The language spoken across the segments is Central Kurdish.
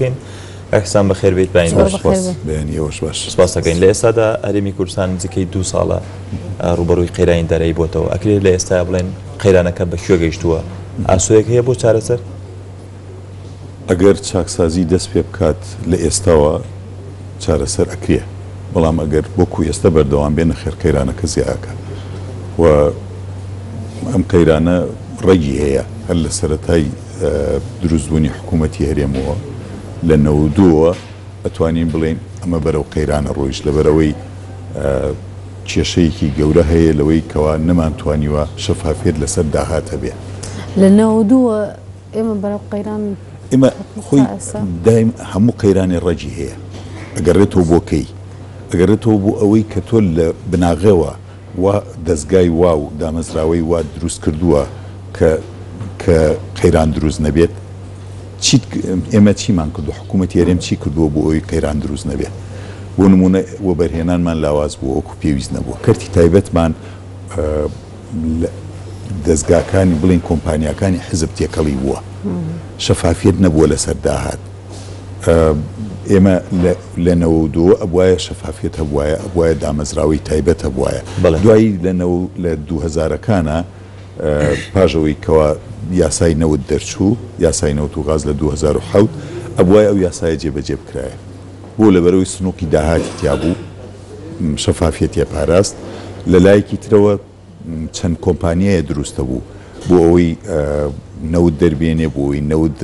دەکەین ئەحسان بەخێر بێت باین سپاس دەکەین لە ئێستادا هەرێمی کوردستان نزیکەی 2 ساڵە ڕوبەڕووی قەیرانی دارایی بۆتەوە ئەکرێت لە ئێستا بڵێن قەیرانەکە بە کوێ گەیشتووە ئاسوەیەک هەیە بۆ چارەسەر ئەگەر چاکسازی دەست پێ بکات لە ئێستاوە چارەسەر ئەکرێ بەڵام ئەگەر وەکو ئێستا بەردەوام بێنە خێر قەیرانەکە زیاکە و ئەم قەیرانە ڕێگی هەیە هەر لە سەرەتای دروستبوونی حکوومەتی هەرێمەوە لە 92ەوە ئەتوانین بڵێن ئەمە بەرەو قەیرانە ڕۆیش لەبەرەوەی کێشەیەکی گەورە هەیە لەوەی کەوا نەمانتوانیوە شەفافێت لەسەر داهاتە بێ لە 92 ئێمە بەرەو قەیران ئێمە خۆی دایم هەموو قەیرانی ڕەجی هەیە ئەگەڕێتەوە بۆکەی ئەگەڕێتەوە بۆ ئەوەی کە تۆ لە بناغەوە وا دەستگای وا و دامەزراوەی وا دروست کردووە کە قەیران دروست نەبێت ئێمە چیمان کردو حکوومەتی هەرێم چی کردووە بۆ ئەوی قەیران دروست نەبێت بۆ نمونە وەبەرهێنانمان لاواز بوو وەکو پێویست نەبووە کەرتی تایبەتمان دەستگاکانی بڵین کۆمپانیەکانی حزب تێکەڵی بووە شەفافیت نەبووە لەسەر داهات ئێمە لە 92 ئەبوایە شەفافیت هەبوایە ئەبوایە دامەزراوەی تایبەت هەبوایە دوایی لە 2000ەکانە پاژەوەی کەوا یاسای نەوت دەرچوو یاسای نەوت و غاز لە 2007 ئەبوایە ئەو یاسایە جێبەجێ بکرایە بۆ لەبەرەوەی سنووکی داهاتی تیابوو شەفافیەتی پاراست لە لایەکی ترەوە چەند کۆمپانیایە دروستە بوو بۆ ئەوەی نەوت دەربێنێ بۆی نەوت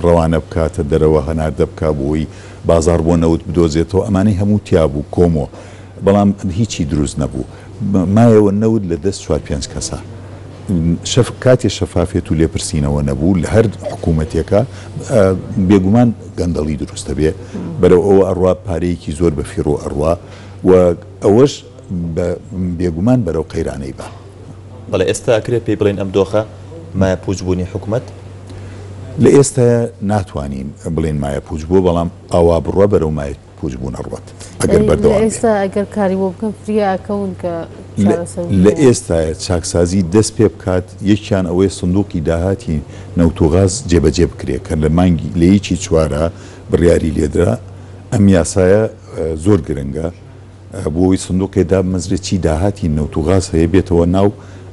ڕەوانە بکاتە دەرەوە هەناردە بک بۆی بازار بۆ نەوت بدۆزێتەوە ئەمانەی هەموو تیابوو کۆمۆ بەڵام هیچی دروست نەبوو مایەوە نەوت لە دەست 4-5 کەسە کاتێ شەفافێت و لێپرسینەوە نەبوو لە هەر حکوومەتێکە بێگومان گەندەڵی دروستە بێ بەرەو ئەوە ئەڕوا پارەیەکی زۆر بە فیرۆ ئەڕوا و ئەوەش بێگومان بەرەو قەیرانەی بە بەڵێ ئێستا ئەکرێت پێی بڵێن ئەم دۆخە مایە پوچبوونی حکوومەت لە ئێستا ناتوانین بڵێن مایە پوچ بووە بەڵام ئاوا بڕوە بەرەو مای پوچبوون ئەڕوات ئەگەر بەردەوام ئێستا ئەگەر کاری بۆ بکەم فریاکەون کە لە ئێستاە چاکسازی دەست پێ بکات یەکیان ئەوەی سندوقی داهاتی نەوتوغاز جێبەجێ بکرێت کە لە مانگی لە یەکی چوارە بڕیاری لێدرا ئەم یاسایە زۆر گرنگە بۆی سندوقێدا مەزرێکی داهاتی نەوتوغاز هەیە بێتەوە ناو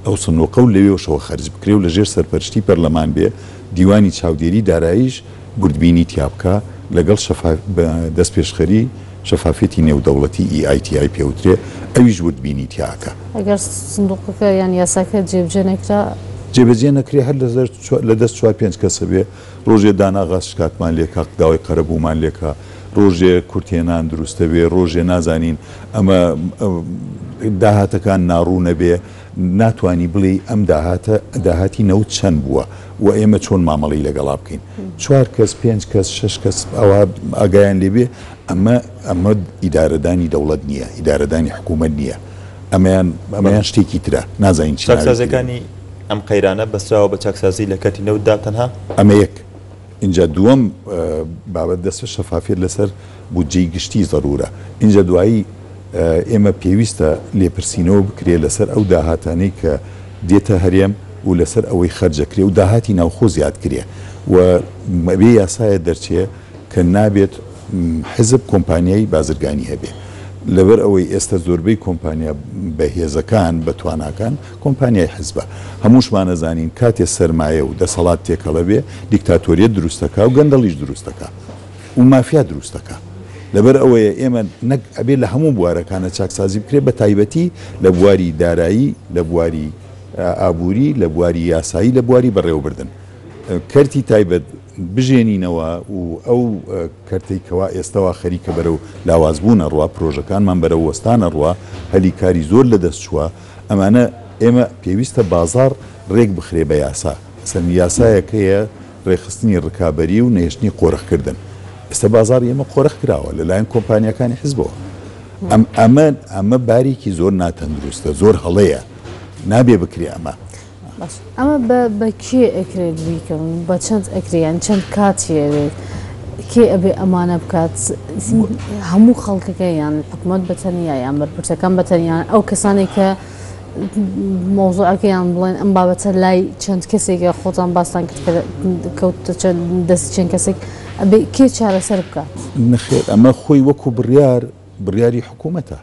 ئەو سندوقە و لەوێشەوە خەرج بکرێ و لەژێر سەرپەرشتی پەرلەمان بێ دیوانی چاودێری داراییش گوردبینی تیابکە لەگەڵ دەست پێشخەری شەفافێتی نێودەوڵەتی EITI پێوترێ ئەویش وردبینی تیاکە ئەگەر سندوقەکە یان یاساکە جێبجێ نەکرا جێبەجێ نەکرێ هەر لە دەست 4-5 کەسە بێ ڕۆژێ داناغاز شکاتمان لێکا داوای قەرەبوومان لێکا ڕۆژێ کورتێنان دروستە بێ ڕۆژێ نازانین ئەمە داهاتەکان ناڕوو نەبێ ناتوانی بڵێ ئەم داهاتی نەوت چەند بووە و ئێمە چۆن مامەڵی لەگەڵا بکەین 4 کەس 5 کەس 6 کەس ئەوە ئاگایان لێبێ ئەمە ئیدارەدانی دەوڵەت نییە ئیدارەدانی حکوومەت نییە ئەمەیان شتێکی ترە نازانین چاکسازەکانی ئەم قەیرانە بەسراوە بە چاکسازی لە کەتی نەوتدا تەنها ئەمە یەک اینجا دووەم بابەت دەستە شەفافیت لەسەر بودجەی گشتی زەرورە اینجا دوایی ئێمە پێویستە لێپرسینەوە بکرێ لەسەر ئەو داهاتانەی کە دێتە هەرێم و لەسەر ئەوەی خەرجەکرێ و داهاتی ناوخۆ زیاد کرێ و بێ یاسایە دەرچێ کە نابێت حزب کۆمپانیایی بازرگانی هەبێ لەبەر ئەوەی ئێستا زۆربەی کۆمپانیا بەهێزەکان بەتواناکان کۆمپانیای حزبە هەمووشمان نەزانین کاتێ سەرمایە و دەسەڵات تێکەڵە بێ دیکتاتۆریەت دروستەکە و گەندەڵیش دروستەکە و مافیا دروستەکە لەبەر ئەوەیە ئێمە نەک ئەبێ لە هەموو بوارەکانە چاکسازی بکرێت بە تایبەتی لە بواری دارایی لە بواری ئابووری لە بواری یاسایی لە بواری بەڕێوەبردن کەرتی تایبەت بژێنینەوە و ئەو کەرتێکەوە ئێستاوا خەریکە بەرەو لاوازبوونە ڕوا پرۆژەکانمان بەرەو وەستانە ڕوا هەلی کاری زۆر لە دەست چووە ئەمانە ئێمە پێویستە بازار ڕێک بخرێ بە یاسا سەر یاسایەکەیە ڕێخستنی ڕکابەری و نێشتنی قۆرەخکردن ئێستا بازار ئێمە قۆرەخ کراوە لەلایەن کۆمپانیەکانی حزبەوە ئەمە باریکی زۆر ناتەندروستە زۆر هەڵەیە نابێ بکرێ ئەمە ئەمە بە کێ ئەکرێت بیکەن بە چەند ئەکریان چەند کاتی ئەوێت کێ ئەبێ ئەمانە بکات هەموو خەڵکەکە یان حکوومەت بەتەنیا یان بەرپرسەکان بەتەنیان ئەو کەسانی کە مۆزوعەکەیان بڵێن ئەم بابەتە لای چەند کەسێکە خۆتان باستان کەوتە دەست چەند کەسێک ئەبێ کێ چارەسەر بکات نەخێر ئەمە خۆی وەکو بڕیاری حکوومەتە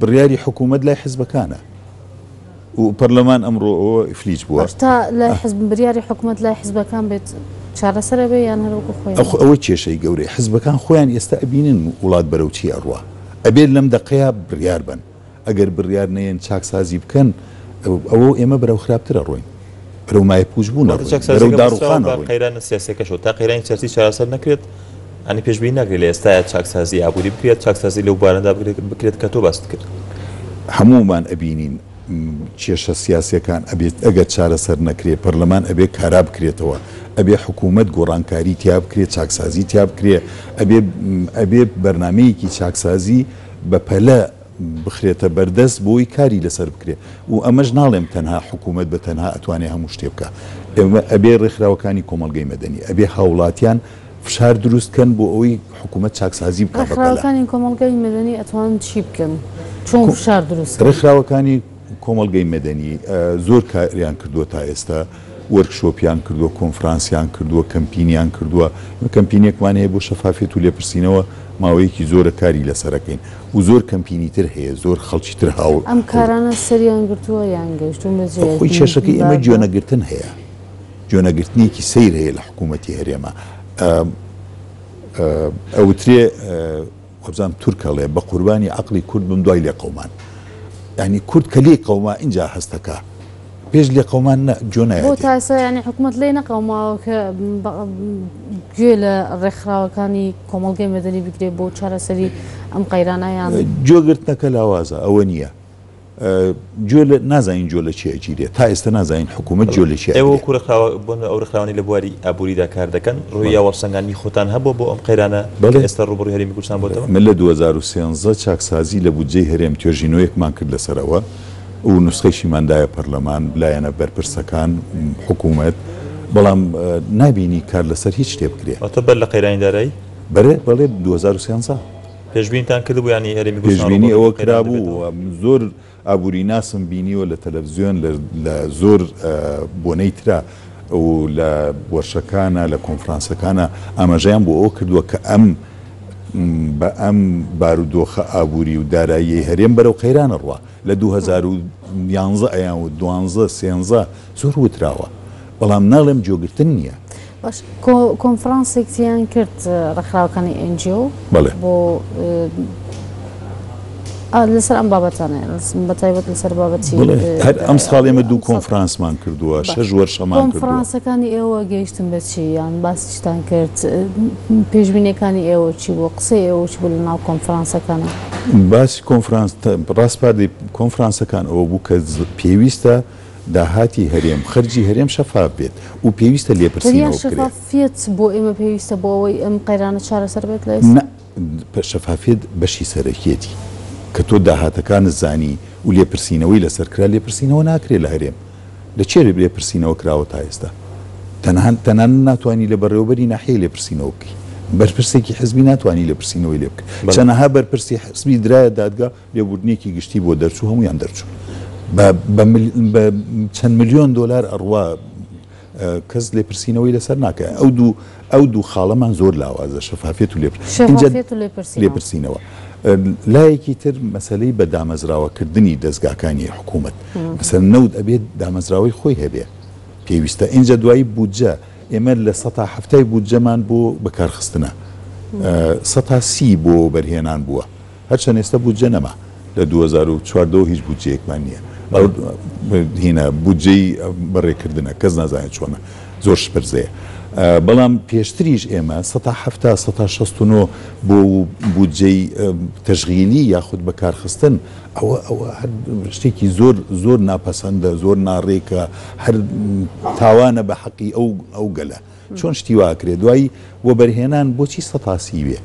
بڕیاری حکوومەت لای حیزبەکانە و پەرلەمان ئەمڕۆ ئەوە ئیفلیج بووە تا لای حزب بڕیاری حکوومەت لای حیزبەکان بێت چارەسەرە بێ یان هەروەکو خۆیان ئەوە کێشەی گەورەی حیزبەکان خۆیان ئێستا ئەبینن وڵات بەرەو چی ئەڕوا ئەبێت لەم دەقەیە بڕیار بن ئەگەر بڕیار نەیەن چاکسازی بکەن ئەوە ئێمە بەرەو خراپترە ڕۆین بەرەو مای پوش بوون بەرەو داڕوخان قەیرانە سیاسەکەشەوە تا قەیرانی سیاسی چارەسەر نەکرێت ئەنی پێشبینی ناکرێت لە ئێستاە چاکسازی ئابووری بکرێت چاکسازی لەو بارەدا بکرێت کە تۆ باست کرد هەمومان ئەبینین کێشە سیاسیەکان ئەبێت ئەگەر چارەسەر نەکرێت پەرلەمان ئەبێ کارا بکرێتەوە ئەبێ حکوومەت گۆڕانکاری تیا بکرێت چاکسازی تیا بکرێت ئەبێ بەرنمەیەکی چاکسازی بە پەلە بخرێتە بەردەست بۆی کاری لەسەر بکرێت و ئەمەش ناڵێم تەنها حکوومەت بە تەنها ئەتوانێت هەموو شتێ بکە ئەبێ ڕێکخراوەکانی کۆمەڵگەی مەدەنی ئەبێ هاوڵاتیان فشار دروستکەن بۆ ئەوەی حکوومەت چاکسازی بکە ڕێکخراوەکانی کۆمەڵگەی مەدەنی ئەتوان چی بکەن چۆن فشار دروست ڕێکخراوەکانی کۆمەڵگەی مەدەنی زۆر کاریان کردووە تا ئێستا وەرکشۆپیان کردووە کۆنفرانسیان کردووە کەمپینیان کردووە کەمپینێکمان هەیە بۆ شەفافێت و لێپرسینەوە ماوەیەکی زۆرە کاری لەسەرەکەین و زۆر کەمپینی تر هەیە زۆر خەڵکی تر هاوڵ ئەم کارانە سەریان گرتووە یان گەشتون خۆی کێشەکەی ئێمە گوێنەگرتن هەیە گوێنەگرتنیەکی سیر هەیە لە حکوومەتی هەرێمە ئەوترێ خۆبزان تورکەڵێ بە قوربانی عەقڵی کورد بم دوای لێ قەومان ینی کورد کە لێ قەوما اینجا هەستەکە پێش لێ قەومان جۆ نایەت بۆ تاسە ینی حکوومەت لێ نەقەوماوە کە گوێ لە ڕێکخراوەکانی کۆمەڵگەی مەدەنی بگرێت بۆ چارەسەری ئەم قەیرانەیان گوێگرتنەکە لاوازە ئەوە نییە نازانین جۆ لە چی ئەگیرێت تا ئێستا نازانین حکوومەت جۆ لە چی ئێوە ئەو ڕێکخراوانی لە بواری ئابووریدا کار دەکەن ڕووی یاوەڕسەنگانی خۆتان هەبوو بۆ ئەم قەیرانە ئێستا ڕوبەڕووی هەرێمی کوردستان بۆتەوە من لە 2013 چاکسازی لە بودجەی هەرێم توێژینەوەیەکمان کرد لەسەرەوە و نوسخەیشی مادایە پەرلەمان لایەنە بەرپرسەکان حکوومەت بەڵام نابینی کار لەسەر هیچ شتێ بکرێت بەر لە قەیرانی دارایی بەڵێ 2013 پێشبینتان کردبوو ینی هەرێمی پێشبینی ئەوە کرابوو زۆر ئابووری ناسم بینیوە لە تەلەڤیزیۆن لە زۆر بۆنەی ترا و لە وەرشەکانە لە کۆنفرانسەکانە ئاماژەیان بۆ ئەوە کردووە کە بە ئەم بارودۆخە ئابووری و دارایی هەرێم بەرەو قەیرانە ڕوا لە 2011 ئەیان و 2013 زۆر وتراوە بەڵام ناڵێم جۆگرتن نییە باش کۆنفرانسێکتیان کرد ڕێکخراوەکانی NGO بۆ لەسەر ئەم بابەتانە بەتایبەت لەسەر بابەتی ئەم ساڵ ئێمە دوو کۆنفرانسمان کردووە 6 وەرشەمان کردووە کۆنفرانسەکانی ئێوە گەیشتن بە چی یان باسیشتان کرد پێشبینیەکانی ئێوە چی بۆ قسەی ئێوە چی بوو لە ناو کۆنفرانسەکانە باسی کۆنفرانس ڕاستپاردەی کۆنفرانسەکان ئەوە بوو کە پێویستە داهاتی هەرێم خەرجی هەرێم شەفاف بێت و پێویستە لێپرسینەوە بکرێت شەفافیت بۆ ئێمە پێویستە بۆ ئەوەی ئەم قەیرانە چارەسەر بێت لە شەفافیت بەشی سەرەکیەتی کە تۆ داهاتەکان زانی و لێپرسینەوەی لەسەرکرا لێپرسینەوە ناکرێت لە هەرێم لە چێ لێپرسینەوە کراوە تا ئێستا تەنان ناتوانانی لە بەڕێوەبەری ناحیە لێپرسینەوە بکەی بەرپرسێکی حزبی ناتوانانی لێپرسینەوەی لێ بکە چەنەها بەرپرسی حزبی درایە دادگا لێبوردنێکی گشتی بۆ دەرچوو هەمویان دەرچوو بە چەند ملیۆن دۆلار ئەڕوا کەس لێپرسینەوەی لەسەر ناکە ئەو دوو خاڵەمان زۆر لاوازە شەفافێت و لێپرسینەوە لایەکی تر مەسەلەی بە دامەزراوەکردنی دەستگاکانی حکوومەت مەسەر نەود ئەبێت دامەزراوەی خۆی هەبێ پێویستە اینجا دوایی بودجە ئێمە لە 170 بودجەمان بۆ بەکارخستنە 130 بۆ بەرهێنان بووە هەرچەند ئێستا بودجە نەما لە 2014 هیچ بودجەیەکمان نییە هینە بودجەی بەڕێکردنە کەس نازانێت چۆنە زۆر شپرزەیە بەڵام پێشتریش ئێمە 169 بۆ بودجەی تەشغیلی یاخود بەکارخستن ئەوە هەر شتێکی زۆر ناپەسەندە زۆر ناڕێکە هەر تاوانە بە حەقی ئەو گەلە چۆن شتی واکرێت دوایی بۆ بەرهێنان بۆچی 180 بێ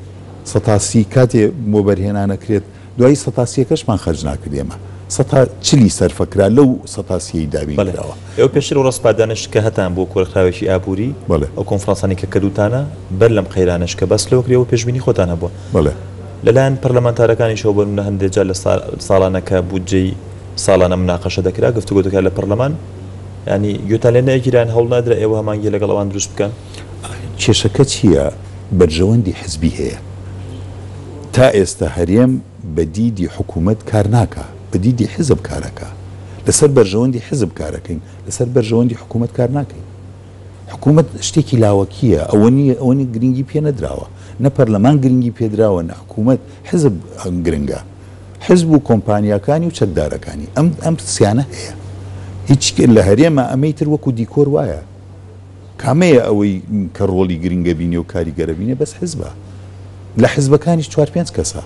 180 کاتێ بۆ بەرهێنانەکرێت دوایی 180کەشمان خەرج ناکرد ئێمە 140 سەرفەکرا لەو 180 دابینکراوە ئێوە پێشتر و ڕستپادانش کە هەتان بۆ کۆرەخراوێکی ئابووری ئەو کۆنفرانسانی کە کردوتانە بەر لەم قەیرانش کە بەس لەوەکرێەوە پێشبینی خۆتان هەبووە لەلایەن پەرلەمانتارەکانی شەو بەرونە هەندێک جار لە ساڵانەکە بودجەی ساڵانە مناقەشە دەکرا گفتوگۆ دەکات لە پەرلەمان ینی گوێتان لێ نەگیران هەوڵ نادرا ئێوە هەمانگی لەگەڵ ئەوان دروست بکەن کێشەکە چییە بەرژەوەندی حزبی هەیە تا ئێستا هەرێم بە دیدی حکوومەت کار ناکە بە دیدی حزب کارەکە لەسەر بەرژەوەندی حزب کارەکەین لەسەر بەرژەوەندی حکوومەت کار ناکەین حکوومەت شتێکی لاوەکیە ئەوەنی گرنگی پێ نەدراوە نە پەرلەمان گرنگی پێدراوە نە حکوومەت حزب گرنگە حزب و کۆمپانیاکانی و چەکدارەکانی ئەم سیانە هەیە هیچ لە هەرێمە ئەمەی تر وەکو دیکۆر وایە کامەیە ئەوەی کە ڕۆڵی گرنگە بینێ و کاریگەرە بینێ بەس حزبە لە حزبەکانیش 4-5 کەسە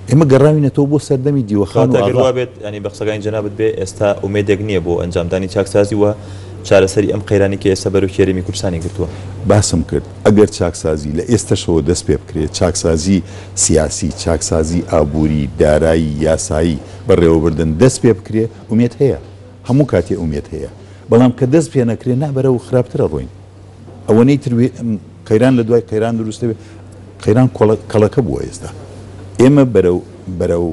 ئێمە گەڕاوینەتەوە بۆ سەردەمی دیوەخان و ئاغا بێت ینی بە قسەکانی جەنابەت بێ ئێستا ئومێدێک نییە بۆ ئەنجامدانی چاکسازی وە چارەسەری ئەم قەیرانی کە ئێستا بەرەو هێرمی کوردستانی گرتووە باسم کرد ئەگەر چاکسازی لە ئێستاشەوە دەست پێ بکرێت چاکسازی سیاسی چاکسازی ئابووری دارایی یاسایی بەڕێوەبردن دەست پێ بکرێ ئومێد هەیە هەموو کاتێ ئومێد هەیە بەڵام کە دەست پێ نەکرێت نابەرە و خراپترە ڕۆین ئەوەنەی تر قەیران لە دوای قەیران دروستە بێت قەیران کەڵەکە بووە ئێستا ئێمە بەرەو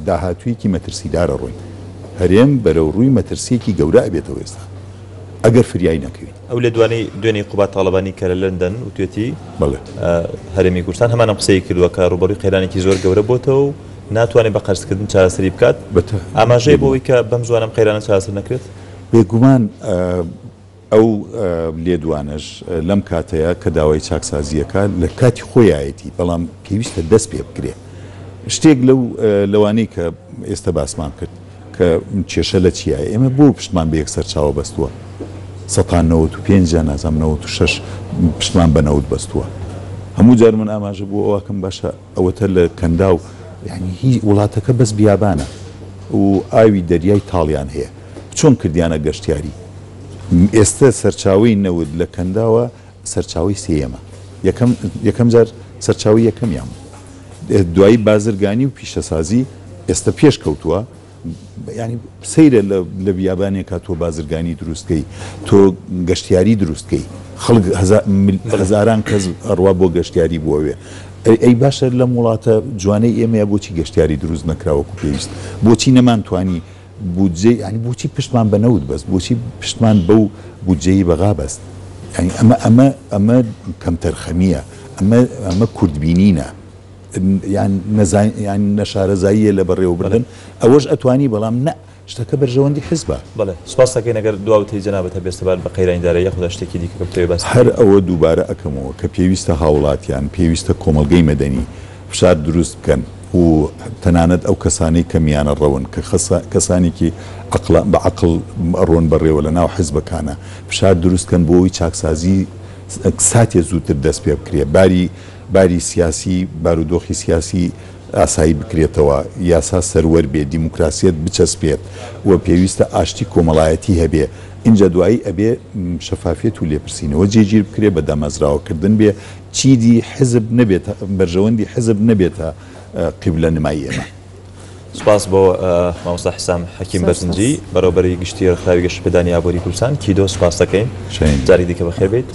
داهاتوویەکی مەترسیدارە ڕۆین هەرێم بەرەو ڕووی مەترسیەکی گەورە ئەبێتەوە ئێستا ئەگەر فریایی نەکەوین ئەو لە دوێنەی قوبات تاڵەبانی کە لە لەندەن وتێتی هەرێمی کوردستان هەمانە قسەی کردووە کە ڕوبەڕووی قەیرانێکی زۆر گەورە بۆتەوە و ناتوانێت بە قەرزکردن چارەسەری بکات ئاماژەیە بۆەوەی کە بەم زوانم قەیرانە چارەسەر نەکرێت بێگومان ئەو لێدوانش لەم کاتەیە کە داوای چاکسازیەکە لە کاتی خۆیایەتی بەڵام پێویستە دەست پێ بکرێ شتێک لەوانەی کە ئێستا باسمان کرد کە کێشە لە چیایە ئێمە بۆ پشتمان بە یەکسەر چاوە بەستووە 1995 نازام 96 پشتمان بەنەوت بەستووە هەموو جار من ئاماژە بوو ئەوەکەم باشە ئەوەتە لە کەندا و یعنی هیچ وڵاتەکە بەس بیابانە و ئاوی دەریای تاڵیان هەیە چۆن کردیانە گەشتیاری ئێستا سەرچاوی نەود لە کەنداوە سەرچاوی سێەمە یەکەم جار سەرچاوی یەکەمیان دوایی بازرگانی و پیشەسازی ئێستا پێش کەوتووە ینی سەیرە لە بیابانێکا تۆ بازرگانی دروستکەی تۆ گەشتیاری دروستکەی خەڵک هەزاران کەس ئەڕوا بۆ گەشتیاری بووەوێ ئەی باشە لەم وڵاتە جوانەی ئێمەیە بۆچی گەشتیاری دروست نەکراوەکو پێویست بۆچی نەمانتوانی بودجێ ینی بۆچی پشتمان بەنەوت بەست بۆچی پشتمان بەو بودجەی بەغا بەست ینی ئەمە کەمتەرخەمیە ئەمە کوردبینینە یان نەشارەزاییە لە بەڕێوەبردن ئەوەش ئەتوانی بەڵام نە شتەکە بەرژەوەندی حزبە بەڵێ سوپاس دەکەین ئەگەر دواوتەی جەنابەت هەبێستەبار بە قەیرانیدارە یاخودا شتێکی دیکە بتەوێت باس هەر ئەوە دووبارە ئەکەمەوە کە پێویستە هاوڵاتیان پێویستە کۆمەلگەی مەدەنی فشار دروست بکەن و تەنانەت ئەو کەسانەی کە میانە ڕەون کە کەسانێکی بە عەقڵ ڕۆن بەڕێوە لە ناو حیزبەکانە فشار دروستکەن بۆ ئەوەی چاکسازی ساتێ زووتر دەست پێ بکرێ باری سیاسی بارودۆخی سیاسی ئاسایی بکرێتەوە یاسا سەروەر بێ دیموکراسیەت بچەسپێت و پێویستە ئاشتی کۆمەڵایەتی هەبێ اینجا دوایی ئەبێ شەفافیت و لێپرسینەوە جێگیر بکرێ بە دامەزراوەکردن بێ چیدی حزب نەبێت بەرژەوەندی حزب نەبێتە قیبلە نمایی ئێمە سپاس بۆ مامۆستا حسام حەکیم بەرزنجی بەڕێوەبەری گشتی ڕێکخراوی گەشتپێدانی ئابووری کوردستان کیدۆ سپاس دەکەین جارێک دیکە بەخێر بێت.